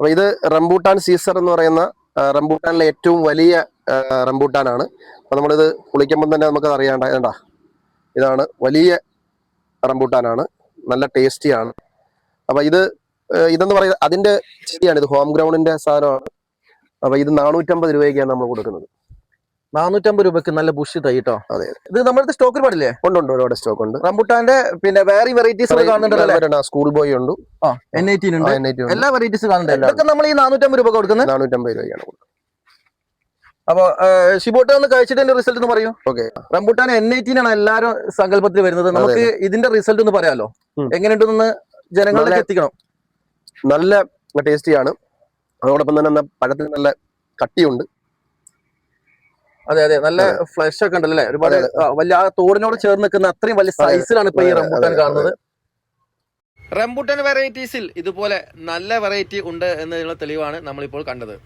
അപ്പൊ ഇത് rambutan Caesar എന്ന് പറയുന്ന റംബൂട്ടാനിലെ ഏറ്റവും വലിയ റംബൂട്ടാനാണ്. അപ്പൊ നമ്മളിത് കുളിക്കുമ്പോൾ തന്നെ നമുക്ക് അറിയാണ്ടാ, ഇതാണ് വലിയ റംബൂട്ടാനാണ്, നല്ല ടേസ്റ്റിയാണ്. അപ്പൊ ഇതെന്ന് പറയുന്നത് അതിന്റെ ചെടിയാണ്, ഇത് ഹോം ഗ്രൗണ്ടിന്റെ സാധനമാണ്. അപ്പൊ ഇത് 450 രൂപയ്ക്കാണ് നമ്മൾ കൊടുക്കുന്നത്. 450 രൂപയ്ക്ക് നല്ല ബുഷ് തൈ കേട്ടോ. അതെ, ഇത് നമ്മുടെ സ്റ്റോക്കിൽ പാടില്ലേ? ഉണ്ട്, ഒരുപാട് സ്റ്റോക്ക് ഉണ്ട്. റംബുട്ടാന്റെ പിന്നെ വേറെ വെറൈറ്റീസ് കാണുന്നുണ്ടല്ലോ. സ്കൂൾ ബോയ് ഉണ്ട്, N18 ഉണ്ട്, എല്ലാ വെറൈറ്റീസ് കാണുന്നുണ്ട്. ഇതൊക്കെ നമ്മൾ ഈ 450 രൂപ കൊടുക്കുന്നത്. 450 രൂപയാണ് കൊടുക്കുന്നത്. അപ്പൊ ഷിബോട്ട് ഒന്ന് കഴിച്ചിട്ട് റിസൾട്ട് ഒന്ന് പറയൂ. ഓക്കെ, റംബുട്ടാൻ N18 ആണ് എല്ലാരും സങ്കല്പത്തിൽ വരുന്നത്. നമുക്ക് ഇതിന്റെ റിസൾട്ട് ഒന്ന് പറയാലോ, എങ്ങനെയുണ്ടെന്ന് ജനങ്ങളിലേക്ക് എത്തിക്കണം. നല്ല ടേസ്റ്റിയാണ്, അതോടൊപ്പം തന്നെ പഴത്തിന് നല്ല കട്ടിയുണ്ട്. അതെ, നല്ല ഫ്ലഷ് ഒക്കെ ഉണ്ടല്ലേ, ഒരുപാട് വലിയ ആ തോടിനോട് ചേർന്ന് നിൽക്കുന്ന അത്രയും വലിയ സൈസിലാണ് ഇപ്പൊ ഈ റംബുട്ടാൻ കാണുന്നത്. റംബുട്ടാൻ വെറൈറ്റീസിൽ ഇതുപോലെ നല്ല വെറൈറ്റി ഉണ്ട് എന്നതിനുള്ള തെളിവാണ് നമ്മളിപ്പോൾ കണ്ടത്.